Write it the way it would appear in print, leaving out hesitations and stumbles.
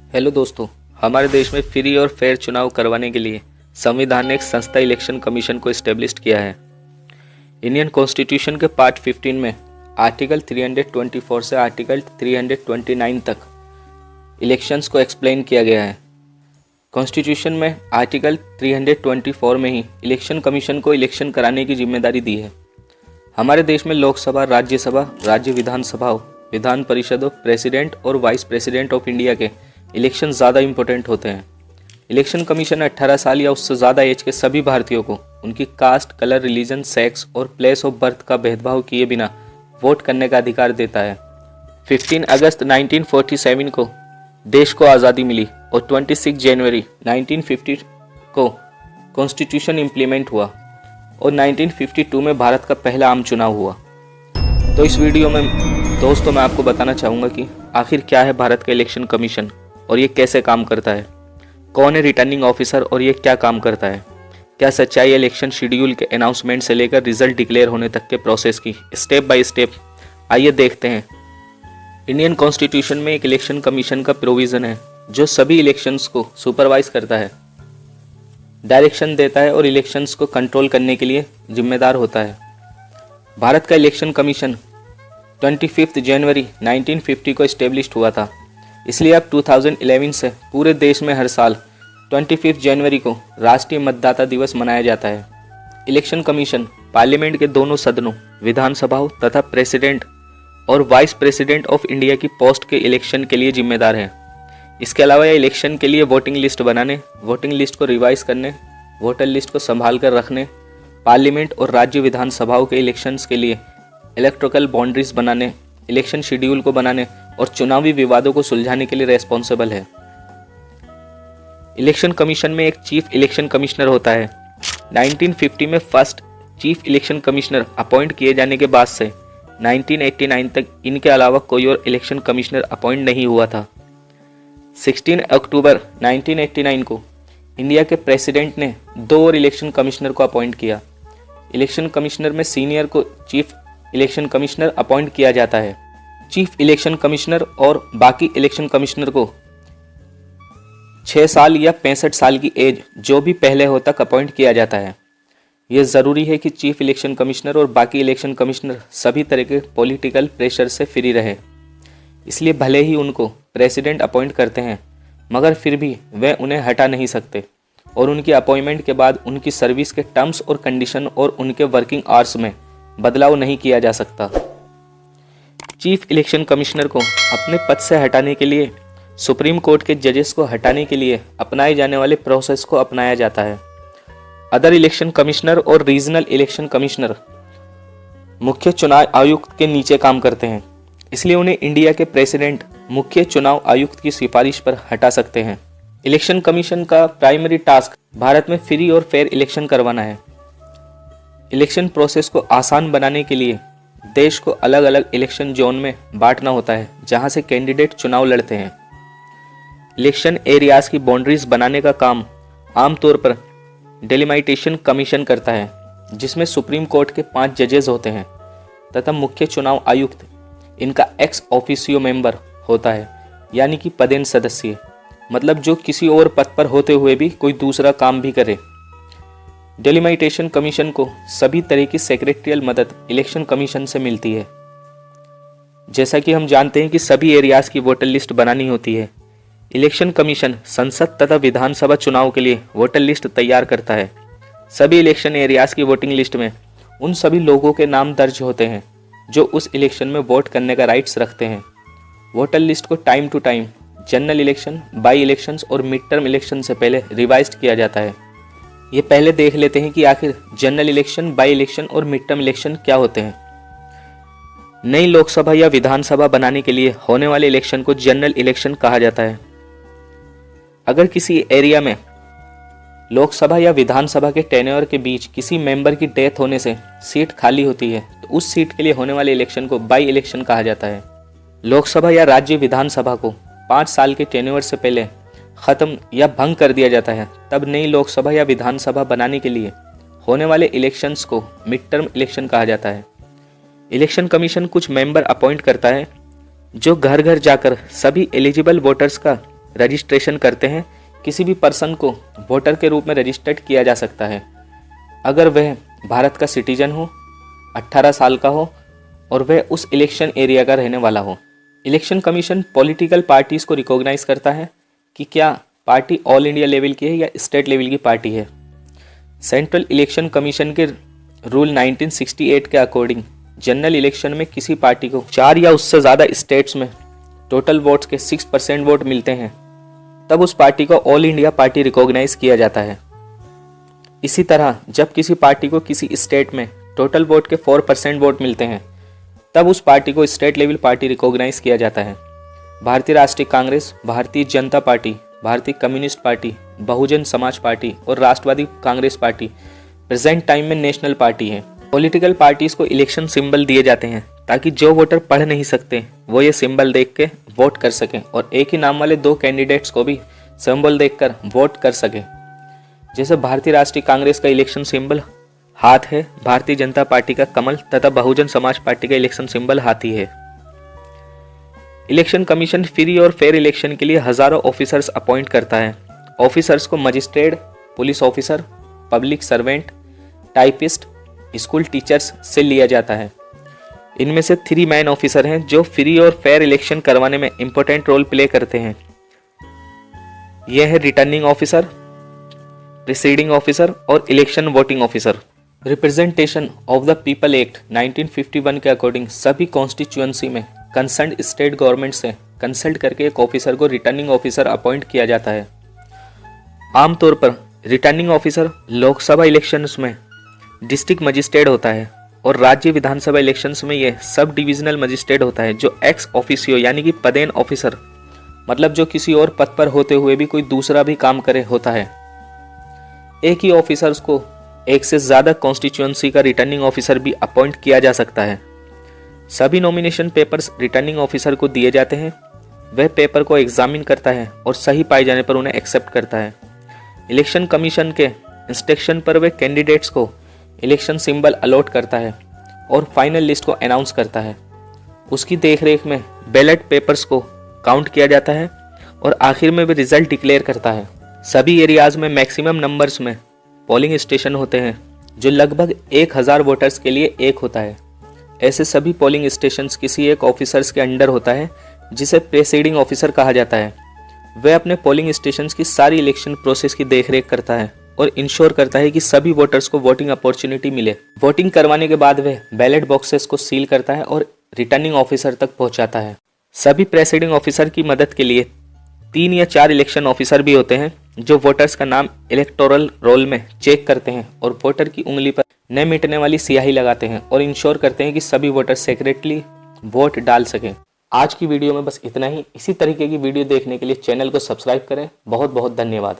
Hello दोस्तों, हमारे देश में फ्री और फेयर चुनाव करवाने के लिए संविधान ने एक संस्था इलेक्शन कमीशन को एस्टेब्लिश किया है। इंडियन कॉन्स्टिट्यूशन के पार्ट 15 में आर्टिकल 324 से आर्टिकल 329 तक इलेक्शंस को एक्सप्लेन किया गया है। कॉन्स्टिट्यूशन में आर्टिकल 324 में ही इलेक्शन कमीशन को इलेक्शन कराने की जिम्मेदारी दी है। हमारे देश में लोकसभा, राज्यसभा, राज्य विधानसभाओं, विधान परिषदों, प्रेसिडेंट और वाइस प्रेसिडेंट ऑफ इंडिया के इलेक्शन ज़्यादा इंपॉर्टेंट होते हैं। इलेक्शन कमीशन 18 साल या उससे ज़्यादा एज के सभी भारतीयों को उनकी कास्ट, कलर, रिलीजन, सेक्स और प्लेस ऑफ बर्थ का भेदभाव किए बिना वोट करने का अधिकार देता है। 15 अगस्त 1947 को देश को आज़ादी मिली और 26 जनवरी 1950 को कॉन्स्टिट्यूशन इम्प्लीमेंट हुआ और 1952 में भारत का पहला आम चुनाव हुआ। तो इस वीडियो में दोस्तों मैं आपको बताना चाहूँगा कि आखिर क्या है भारत का इलेक्शन कमीशन और ये कैसे काम करता है, कौन है रिटर्निंग ऑफिसर और ये क्या काम करता है, क्या सच्चाई इलेक्शन शेड्यूल के अनाउंसमेंट से लेकर रिजल्ट डिक्लेयर होने तक के प्रोसेस की स्टेप बाय स्टेप आइए देखते हैं। इंडियन कॉन्स्टिट्यूशन में एक इलेक्शन कमीशन का प्रोविज़न है जो सभी इलेक्शंस को सुपरवाइज करता है, डायरेक्शन देता है और इलेक्शंस को कंट्रोल करने के लिए जिम्मेदार होता है। भारत का इलेक्शन कमीशन 25 जनवरी 1950 को इस्टेब्लिश्ड हुआ था, इसलिए अब 2011 से पूरे देश में हर साल 25 जनवरी को राष्ट्रीय मतदाता दिवस मनाया जाता है। इलेक्शन कमीशन पार्लियामेंट के दोनों सदनों, विधानसभाओं तथा प्रेसिडेंट और वाइस प्रेसिडेंट ऑफ इंडिया की पोस्ट के इलेक्शन के लिए जिम्मेदार है। इसके अलावा यह इलेक्शन के लिए वोटिंग लिस्ट बनाने, वोटिंग लिस्ट को रिवाइज करने, वोटर लिस्ट को संभाल कर रखने, पार्लियामेंट और राज्य विधानसभाओं के इलेक्शंस के लिए इलेक्ट्रिकल बाउंड्रीज बनाने, इलेक्शन शेड्यूल को बनाने और चुनावी विवादों को सुलझाने के लिए रेस्पॉन्सिबल है। इलेक्शन कमीशन में एक चीफ इलेक्शन कमिश्नर होता है। 1950 में first chief election commissioner appoint किए जाने के बाद से 1989 तक इनके अलावा कोई और इलेक्शन कमिश्नर अपॉइंट नहीं हुआ था। 16 अक्टूबर 1989 को इंडिया के प्रेसिडेंट ने 2 और इलेक्शन कमिश्नर को अपॉइंट किया। इलेक्शन कमिश्नर में सीनियर को चीफ इलेक्शन कमिश्नर अपॉइंट किया जाता है। चीफ इलेक्शन कमिश्नर और बाकी इलेक्शन कमिश्नर को 6 साल या 65 साल की एज जो भी पहले हो तक अपॉइंट किया जाता है। यह ज़रूरी है कि चीफ इलेक्शन कमिश्नर और बाकी इलेक्शन कमिश्नर सभी तरह के पॉलिटिकल प्रेशर से फ्री रहे। इसलिए भले ही उनको प्रेसिडेंट अपॉइंट करते हैं मगर फिर भी वे उन्हें हटा नहीं सकते और उनकी अपॉइंटमेंट के बाद उनकी सर्विस के टर्म्स और कंडीशन और उनके वर्किंग आवर्स में बदलाव नहीं किया जा सकता। चीफ इलेक्शन कमिश्नर को अपने पद से हटाने के लिए सुप्रीम कोर्ट के जजेस को हटाने के लिए अपनाए जाने वाले प्रोसेस को अपनाया जाता है। अदर इलेक्शन कमिश्नर और रीजनल इलेक्शन कमिश्नर मुख्य चुनाव आयुक्त के नीचे काम करते हैं, इसलिए उन्हें इंडिया के प्रेसिडेंट मुख्य चुनाव आयुक्त की सिफारिश पर हटा सकते हैं। इलेक्शन कमीशन का प्राइमरी टास्क भारत में फ्री और फेयर इलेक्शन करवाना है। इलेक्शन प्रोसेस को आसान बनाने के लिए देश को अलग अलग इलेक्शन जोन में बांटना होता है जहां से कैंडिडेट चुनाव लड़ते हैं। इलेक्शन एरियाज की बाउंड्रीज बनाने का काम आमतौर पर डेलिमिटेशन कमीशन करता है, जिसमें सुप्रीम कोर्ट के 5 जजेस होते हैं तथा मुख्य चुनाव आयुक्त इनका एक्स ऑफिसियो मेंबर होता है, यानी कि पदेन सदस्य, मतलब जो किसी और पद पर होते हुए भी कोई दूसरा काम भी करे। डेलिमिटेशन कमीशन को सभी तरह की सेक्रेटरियल मदद इलेक्शन कमीशन से मिलती है। जैसा कि हम जानते हैं कि सभी एरियाज की वोटर लिस्ट बनानी होती है। इलेक्शन कमीशन संसद तथा विधानसभा चुनाव के लिए वोटर लिस्ट तैयार करता है। सभी इलेक्शन एरियाज की वोटिंग लिस्ट में उन सभी लोगों के नाम दर्ज होते हैं जो उस इलेक्शन में वोट करने का राइट्स रखते हैं। वोटर लिस्ट को time to time general election, by elections और मिड टर्म इलेक्शन से पहले रिवाइज किया जाता है। ये पहले देख लेते हैं कि आखिर जनरल इलेक्शन, बाई इलेक्शन और मिड टर्म इलेक्शन क्या होते हैं। नई लोकसभा या विधानसभा बनाने के लिए होने वाले इलेक्शन को जनरल इलेक्शन कहा जाता है। अगर किसी एरिया में लोकसभा या विधानसभा के टेन्योर के बीच किसी मेंबर की डेथ होने से सीट खाली होती है तो उस सीट के लिए होने वाले इलेक्शन को बाई इलेक्शन कहा जाता है। लोकसभा या राज्य विधानसभा को 5 साल के टेन्योर से पहले ख़त्म या भंग कर दिया जाता है, तब नई लोकसभा या विधानसभा बनाने के लिए होने वाले इलेक्शंस को मिड टर्म इलेक्शन कहा जाता है। इलेक्शन कमीशन कुछ मेंबर अपॉइंट करता है जो घर घर जाकर सभी एलिजिबल वोटर्स का रजिस्ट्रेशन करते हैं, किसी भी पर्सन को वोटर के रूप में रजिस्टर्ड किया जा सकता है अगर वह भारत का सिटीजन हो, 18 साल का हो और वह उस इलेक्शन एरिया का रहने वाला हो। इलेक्शन कमीशन पॉलिटिकल पार्टीज़ को रिकॉग्नाइज करता है कि क्या पार्टी ऑल इंडिया लेवल की है या स्टेट लेवल की पार्टी है। सेंट्रल इलेक्शन कमीशन के रूल 1968 के अकॉर्डिंग जनरल इलेक्शन में किसी पार्टी को 4 या उससे ज़्यादा स्टेट्स में टोटल वोट्स के 6% वोट मिलते हैं, तब उस पार्टी को ऑल इंडिया पार्टी रिकॉग्नाइज किया जाता है। इसी तरह जब किसी पार्टी को किसी स्टेट में टोटल वोट के 4% वोट मिलते हैं, तब उस पार्टी को स्टेट लेवल पार्टी रिकॉग्नाइज किया जाता है। भारतीय राष्ट्रीय कांग्रेस, भारतीय जनता पार्टी, भारतीय communist party, Bahujan Samaj party और राष्ट्रवादी कांग्रेस पार्टी प्रेजेंट टाइम में नेशनल पार्टी है। पॉलिटिकल पार्टीज को इलेक्शन सिंबल दिए जाते हैं ताकि जो वोटर पढ़ नहीं सकते वो ये सिंबल देख के वोट कर सकें और एक ही नाम वाले 2 कैंडिडेट्स को भी सिंबल देखकर वोट कर सकें। जैसे भारतीय राष्ट्रीय कांग्रेस का इलेक्शन सिंबल हाथ है, भारतीय जनता पार्टी का कमल तथा बहुजन समाज पार्टी का इलेक्शन सिंबल हाथी है। इलेक्शन कमीशन फ्री और फेयर इलेक्शन के लिए हजारों ऑफिसर्स अपॉइंट करता है। ऑफिसर्स को magistrate, police officer, public servant, typist, school teachers से लिया जाता है। इनमें से 3 मैन ऑफिसर हैं जो फ्री और फेयर इलेक्शन करवाने में इंपॉर्टेंट रोल प्ले करते हैं। यह है रिटर्निंग ऑफिसर, प्रिसीडिंग ऑफिसर और election voting officer. Representation of the people act 1951 के अकॉर्डिंग सभी कॉन्स्टिट्यूएंसी में कंसर्न स्टेट गवर्नमेंट से कंसल्ट करके एक ऑफिसर को रिटर्निंग ऑफिसर अपॉइंट किया जाता है। आमतौर पर रिटर्निंग ऑफिसर लोकसभा इलेक्शंस में डिस्ट्रिक्ट मजिस्ट्रेट होता है और राज्य विधानसभा इलेक्शंस में यह सब डिविजनल मजिस्ट्रेट होता है, जो एक्स ऑफिसियो यानी कि पदेन ऑफिसर, मतलब जो किसी और पद पर होते हुए भी कोई दूसरा भी काम करे होता है। एक ही ऑफिसर्स को एक से ज़्यादा कॉन्स्टिट्यूएंसी का रिटर्निंग ऑफिसर भी अपॉइंट किया जा सकता है। सभी नॉमिनेशन पेपर्स रिटर्निंग ऑफिसर को दिए जाते हैं। वह पेपर को एग्जामिन करता है और सही पाए जाने पर उन्हें एक्सेप्ट करता है। इलेक्शन कमीशन के इंस्ट्रक्शन पर वह कैंडिडेट्स को इलेक्शन सिंबल अलॉट करता है और फाइनल लिस्ट को अनाउंस करता है। उसकी देखरेख में बैलेट पेपर्स को काउंट किया जाता है और आखिर में वह रिजल्ट डिक्लेयर करता है। सभी एरियाज में मैक्सिमम नंबर्स में पोलिंग स्टेशन होते हैं, जो लगभग 1000 वोटर्स के लिए एक होता है। ऐसे सभी पोलिंग स्टेशंस किसी एक ऑफिसर्स के अंडर होता है, जिसे प्रेसीडिंग ऑफिसर कहा जाता है। वह अपने पोलिंग स्टेशंस की सारी इलेक्शन प्रोसेस की देखरेख करता है और इंश्योर करता है कि सभी वोटर्स को वोटिंग अपॉर्चुनिटी मिले। वोटिंग करवाने के बाद वह बैलेट बॉक्सेस को सील करता है और रिटर्निंग ऑफिसर तक पहुंचाता है। सभी प्रेसीडिंग ऑफिसर की मदद के लिए 3 या 4 इलेक्शन ऑफिसर भी होते हैं, जो वोटर्स का नाम इलेक्टोरल रोल में चेक करते हैं और वोटर की उंगली पर न मिटने वाली स्याही लगाते हैं और इंश्योर करते हैं कि सभी वोटर सेक्रेटली वोट डाल सकें। आज की वीडियो में बस इतना ही। इसी तरीके की वीडियो देखने के लिए चैनल को सब्सक्राइब करें। बहुत बहुत धन्यवाद।